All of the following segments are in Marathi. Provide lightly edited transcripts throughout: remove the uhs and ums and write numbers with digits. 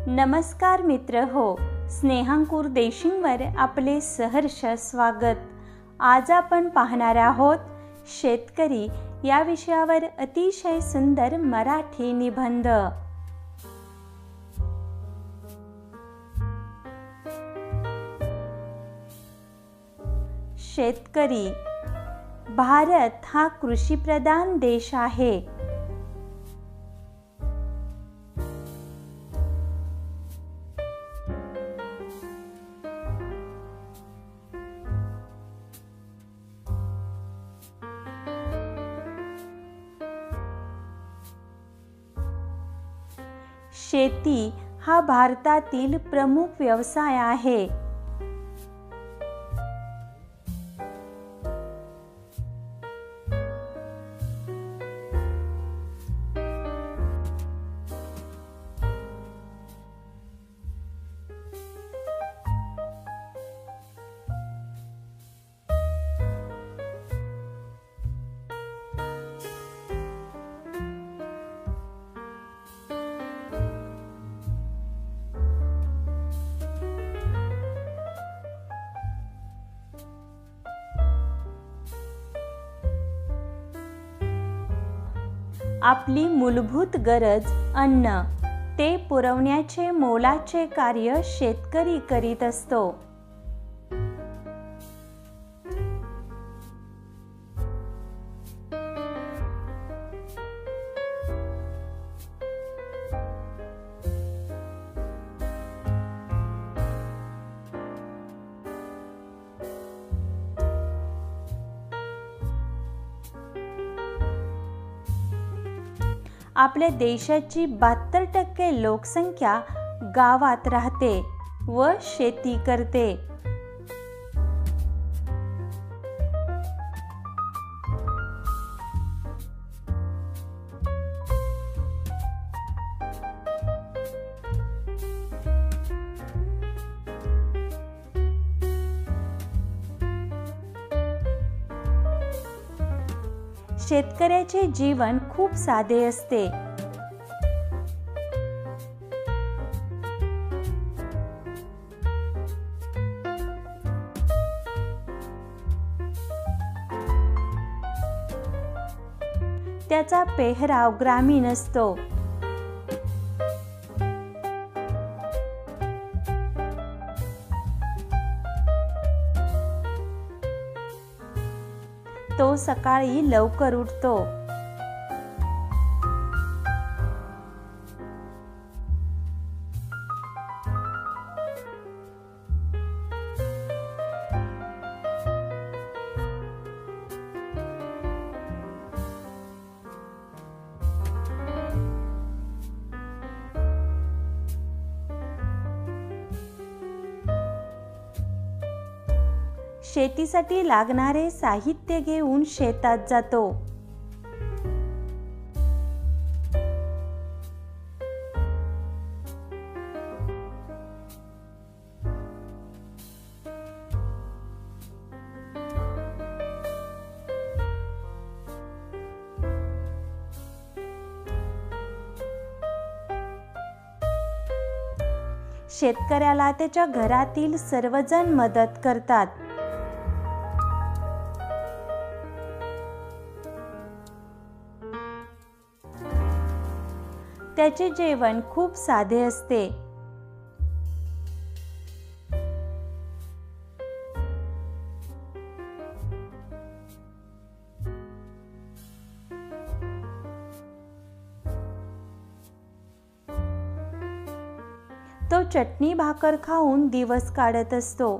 नमस्कार मित्र हो, स्नेहांकुर देशिंगवर आपले सहर्ष स्वागत. आज आपण पाहणार आहोत शेतकरी या विषयावर अतिशय सुंदर मराठी निबंध. शेतकरी. भारत हा कृषीप्रधान देश आहे. शेती हा भारतातील प्रमुख व्यवसाय आहे. आपली मूलभूत गरज अन्न ते पुरवण्याचे मोलाचे कार्य शेतकरी करीत असतो. आपल्या देशाची 72% लोकसंख्या गावात राहते व शेती करते. शेतकऱ्याचे जीवन खूप साधे असते. त्याचा पेहराव ग्रामीण असतो. तो सकाळी लवकर उठतो. शेतीसाठी लागणारे साहित्य घेऊन शेतात जातो. शेतकऱ्याला त्याच्या घरातील सर्वजण मदत करतात. त्याचे जेवण खूप साधे असते. तो चटणी भाकर खाऊन दिवस काढत असतो.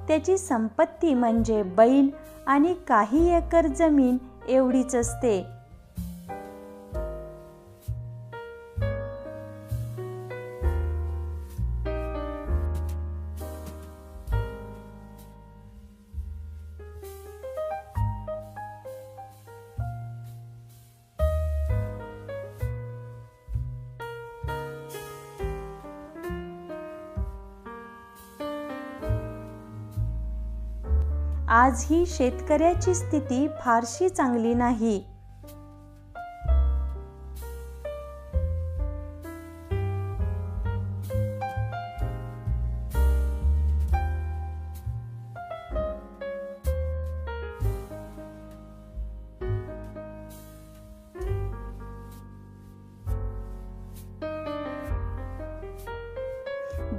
त्याची संपत्ती म्हणजे बैल आणि काही एकर जमीन एवढीच असते. आजही शेतकऱ्याची स्थिती फारशी चांगली नाही.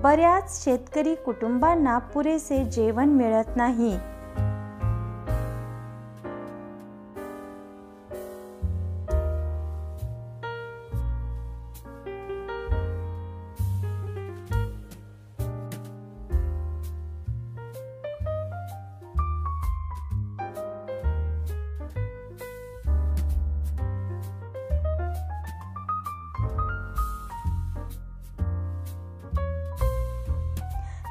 बऱ्याच शेतकरी कुटुंबांना पुरेसे जेवण मिळत नाही.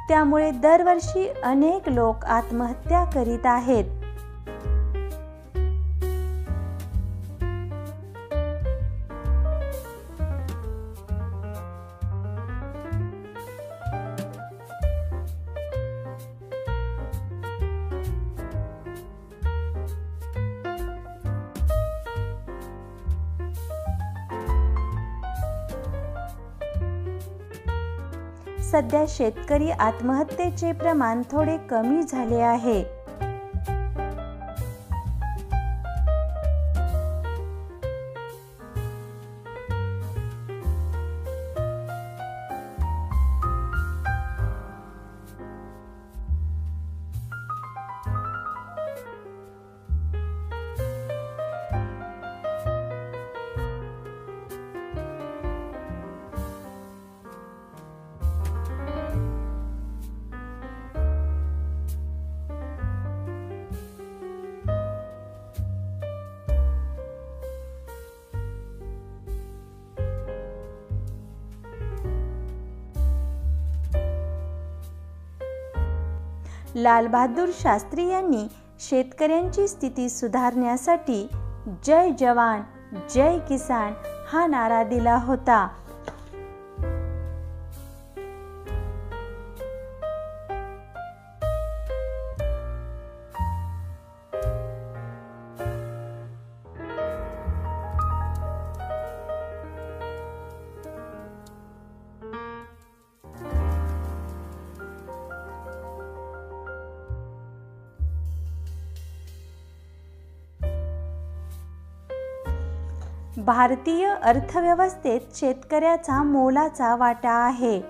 त्यामुळे दरवर्षी अनेक लोक आत्महत्या करीत आहेत. सध्या शेतकरी आत्महत्येचे प्रमाण थोडे कमी झाले आहे. लालबहादूर शास्त्री यांनी शेतकऱ्यांची स्थिती सुधारण्यासाठी जय जवान जय किसान हा नारा दिला होता. भारतीय अर्थव्यवस्थेत शेतकऱ्याचा मोलाचा वाटा आहे.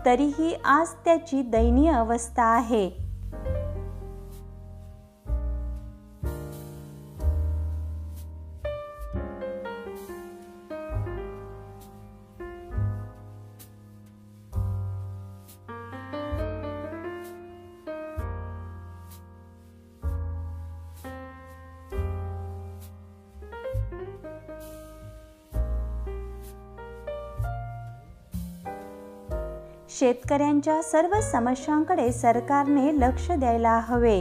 तरीही आज त्याची दयनीय अवस्था आहे. शेतकऱ्यांच्या सर्व समस्यांकडे सरकारने लक्ष द्यायला हवे.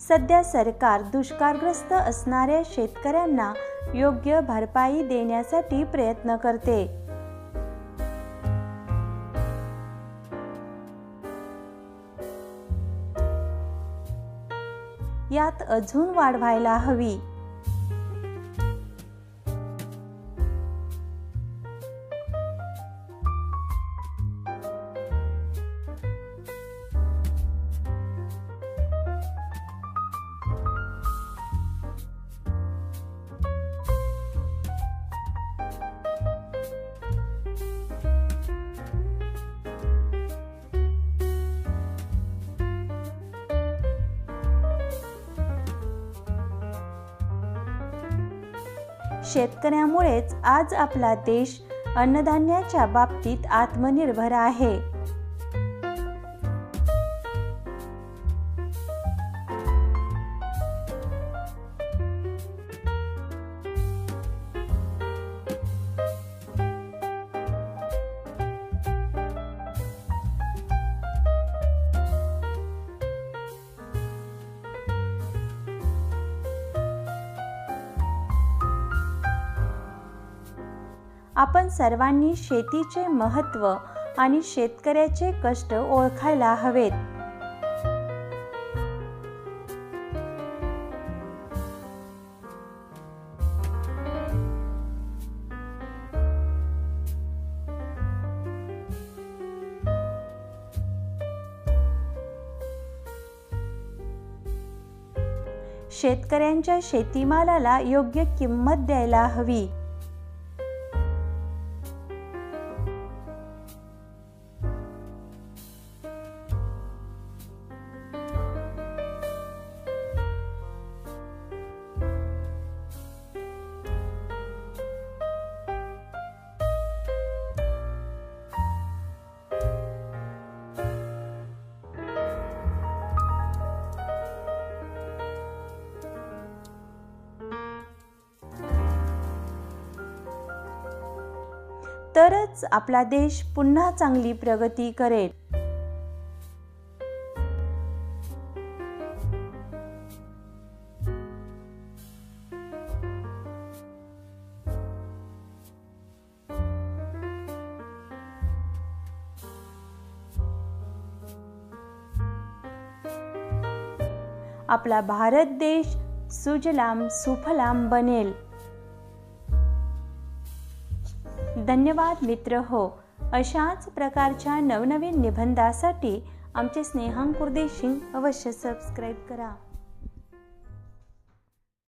सध्या सरकार दुष्काळग्रस्त असणाऱ्या शेतकऱ्यांना योग्य भरपाई देण्यासाठी प्रयत्न करते. यात अजून वाढ व्हायला हवी. शेतकऱ्यामुळेच आज आपला देश अन्नधान्याच्या बाबतीत आत्मनिर्भर आहे. आपण सर्वांनी शेतीचे महत्त्व आणि शेतकऱ्याचे कष्ट ओळखायला हवेत. शेतकऱ्यांच्या शेतीमालाला योग्य किंमत द्यायला हवी. तरच आपला देश पुन्हा चांगली प्रगती करेल. आपला भारत देश सुजलाम सुफलाम बनेल. धन्यवाद मित्र हो. अशाच प्रकारच्या नवनवीन निबंधासाठी आमचे स्नेहांकुर देशी अवश्य सबस्क्राईब करा.